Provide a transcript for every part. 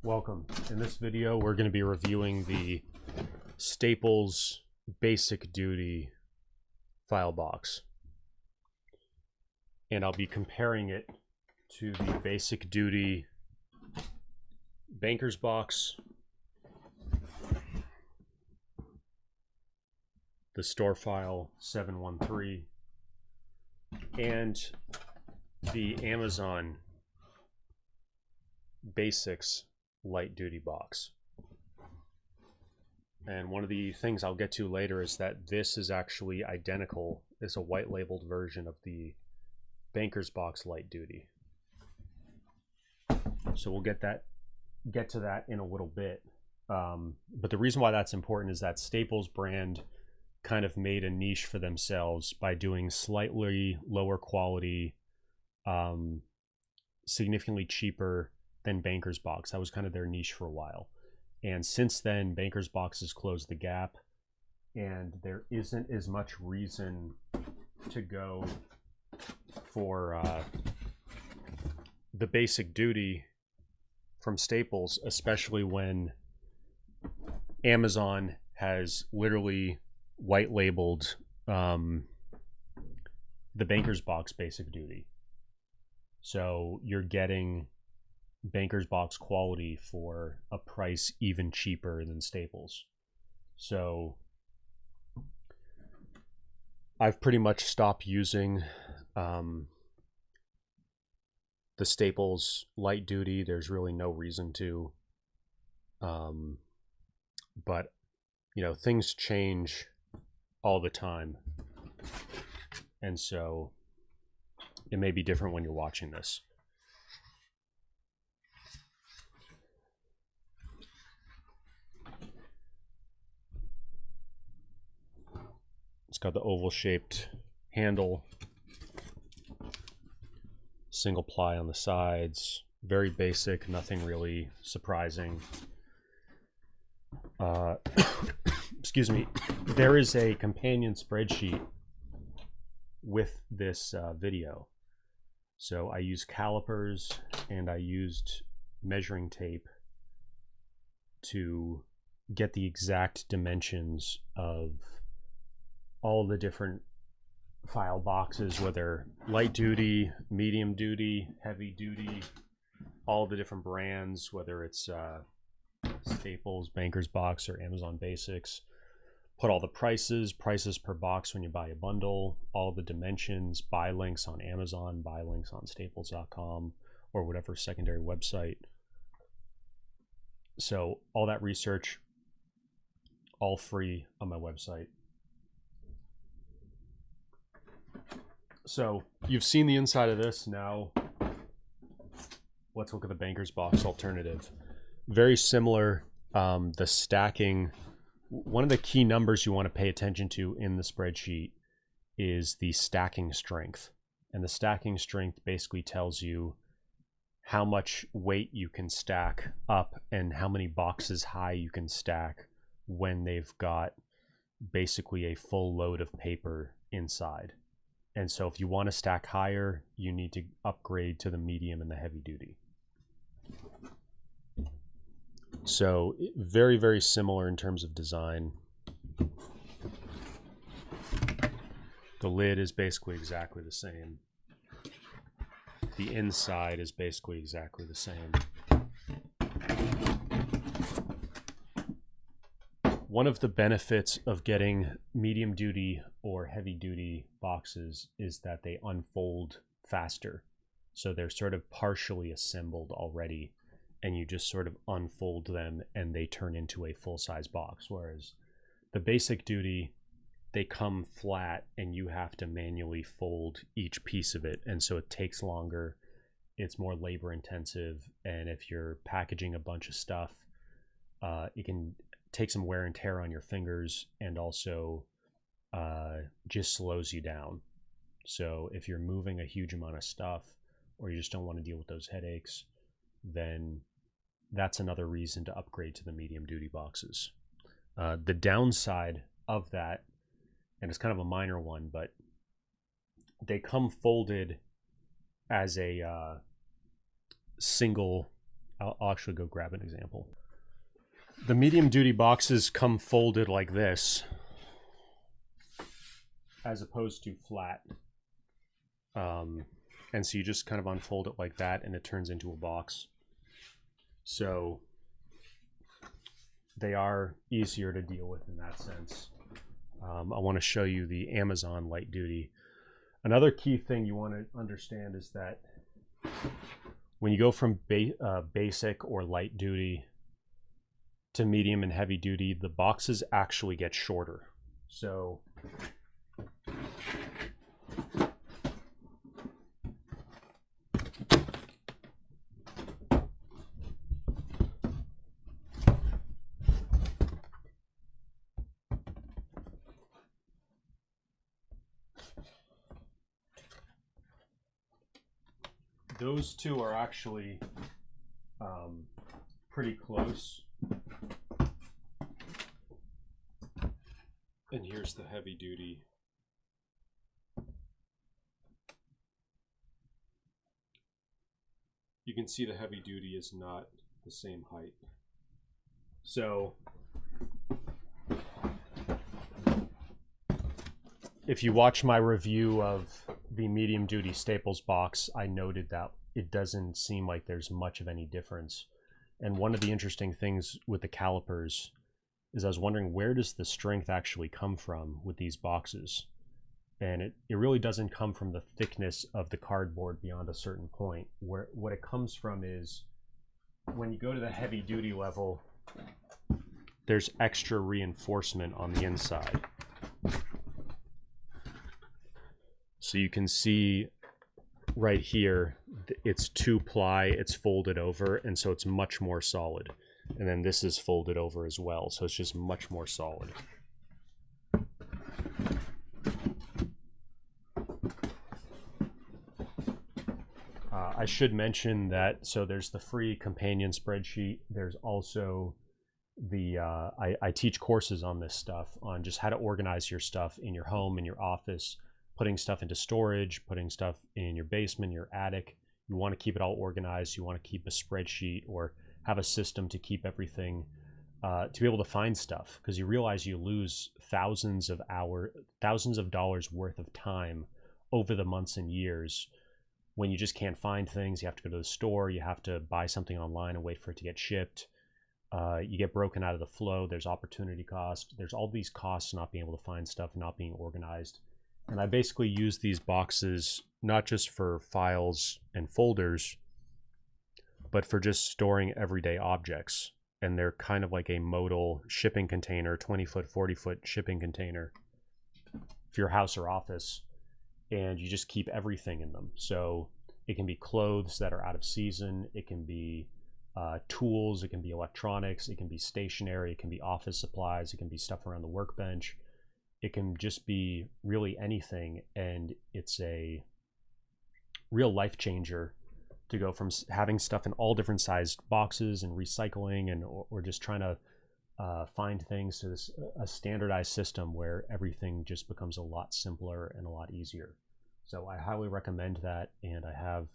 Welcome. In this video, we're going to be reviewing the Staples Basic Duty file box. And I'll be comparing it to the Basic Duty Banker's Box, the Store File 713, and the Amazon Basics light duty box. And one of the things I'll get to later is that this is actually identical. It's a white labeled version of the Banker's Box light duty. So we'll get to that in a little bit. But the reason why that's important is that Staples brand kind of made a niche for themselves by doing slightly lower quality, significantly cheaper than Banker's Box. That was kind of their niche for a while. And since then, Banker's Box has closed the gap, and there isn't as much reason to go for the Basic Duty from Staples, especially when Amazon has literally white labeled the Banker's Box Basic Duty. So you're getting Banker's Box quality for a price even cheaper than Staples. So I've pretty much stopped using the Staples light duty. There's really no reason to, but you know, things change all the time, and so it may be different when you're watching this. It's got the oval shaped handle, single ply on the sides, very basic, nothing really surprising. Excuse me. There is a companion spreadsheet with this video. So I used calipers and I used measuring tape to get the exact dimensions of all the different file boxes, whether light duty, medium duty, heavy duty, all the different brands, whether it's Staples, Banker's Box, or Amazon Basics. Put all the prices per box when you buy a bundle, all the dimensions, buy links on Amazon, buy links on staples.com, or whatever secondary website. So all that research, all free on my website. So you've seen the inside of this. Now let's look at the Banker's Box alternative. Very similar. The stacking, one of the key numbers you want to pay attention to in the spreadsheet is the stacking strength. And the stacking strength basically tells you how much weight you can stack up and how many boxes high you can stack when they've got basically a full load of paper inside. And so if you want to stack higher, you need to upgrade to the medium and the heavy duty. So very, very similar in terms of design. The lid is basically exactly the same. The inside is basically exactly the same. One of the benefits of getting medium duty or heavy duty boxes is that they unfold faster. So they're sort of partially assembled already, and you just sort of unfold them and they turn into a full-size box. Whereas the Basic Duty, they come flat and you have to manually fold each piece of it. And so it takes longer, it's more labor intensive. And if you're packaging a bunch of stuff, it can take some wear and tear on your fingers, and also just slows you down. So if you're moving a huge amount of stuff, or you just don't want to deal with those headaches, then that's another reason to upgrade to the medium duty boxes. The downside of that, and it's kind of a minor one, but they come folded as a single I'll actually go grab an example. The medium duty boxes come folded like this, as opposed to flat. And so you just kind of unfold it like that and it turns into a box. So they are easier to deal with in that sense. I want to show you the Amazon light duty. Another key thing you want to understand is that when you go from basic or light duty to medium and heavy duty, the boxes actually get shorter. So those two are actually pretty close. And here's the heavy duty. You can see the heavy duty is not the same height. So if you watch my review of the medium duty Staples box, I noted that it doesn't seem like there's much of any difference. And one of the interesting things with the calipers is I was wondering, where does the strength actually come from with these boxes? And it really doesn't come from the thickness of the cardboard beyond a certain point. What it comes from is when you go to the heavy duty level, there's extra reinforcement on the inside. So you can see right here, it's 2-ply, it's folded over, and so it's much more solid. And then this is folded over as well, so it's just much more solid. I should mention that, so there's the free companion spreadsheet. There's also the, I teach courses on this stuff, on just how to organize your stuff in your home, in your office, putting stuff into storage, putting stuff in your basement, your attic. You want to keep it all organized. You want to keep a spreadsheet or have a system to keep everything, to be able to find stuff, because you realize you lose thousands of dollars worth of time over the months and years when you just can't find things. You have to go to the store, you have to buy something online and wait for it to get shipped. You get broken out of the flow. There's opportunity cost. There's all these costs not being able to find stuff, not being organized. And I basically use these boxes not just for files and folders, but for just storing everyday objects. And they're kind of like a modal shipping container, 20-foot, 40-foot shipping container for your house or office. And you just keep everything in them. So it can be clothes that are out of season. It can be tools. It can be electronics. It can be stationery. It can be office supplies. It can be stuff around the workbench. It can just be really anything. And it's a real life changer to go from having stuff in all different sized boxes and recycling and or just trying to find things to a standardized system where everything just becomes a lot simpler and a lot easier. So I highly recommend that, and I have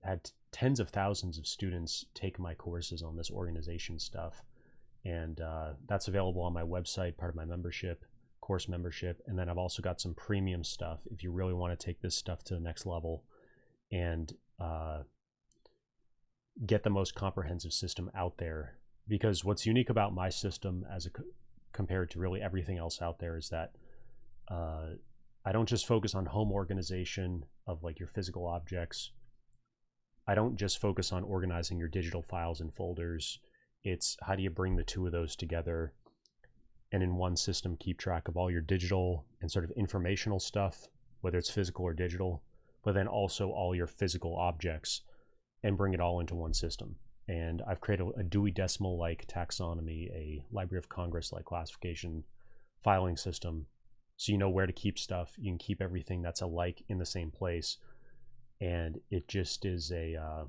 had tens of thousands of students take my courses on this organization stuff, and that's available on my website, part of my membership, course membership. And then I've also got some premium stuff if you really want to take this stuff to the next level and get the most comprehensive system out there. Because what's unique about my system as compared to really everything else out there is that I don't just focus on home organization of like your physical objects. I don't just focus on organizing your digital files and folders. It's how do you bring the two of those together and in one system keep track of all your digital and sort of informational stuff, whether it's physical or digital, but then also all your physical objects and bring it all into one system. And I've created a Dewey Decimal-like taxonomy, a Library of Congress-like classification filing system. So you know where to keep stuff. You can keep everything that's alike in the same place. And it just is a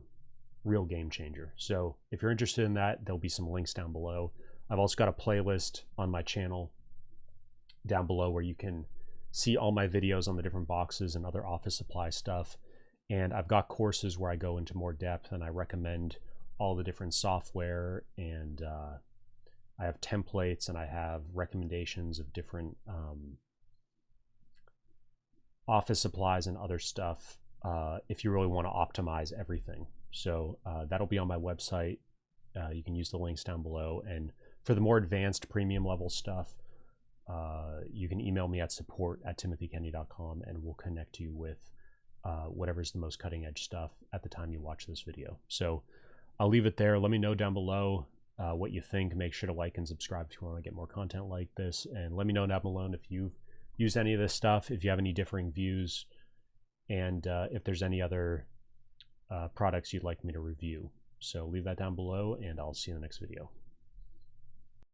real game changer. So if you're interested in that, there'll be some links down below. I've also got a playlist on my channel down below where you can see all my videos on the different boxes and other office supply stuff. And I've got courses where I go into more depth and I recommend all the different software, and I have templates, and I have recommendations of different office supplies and other stuff if you really want to optimize everything. So that'll be on my website. You can use the links down below. And for the more advanced premium level stuff, you can email me at support@timothykenny.com, and we'll connect you with whatever's the most cutting edge stuff at the time you watch this video. So I'll leave it there. Let me know down below what you think. Make sure to like and subscribe if you want to get more content like this. And let me know down below if you've used any of this stuff, if you have any differing views, and if there's any other products you'd like me to review. So leave that down below, and I'll see you in the next video.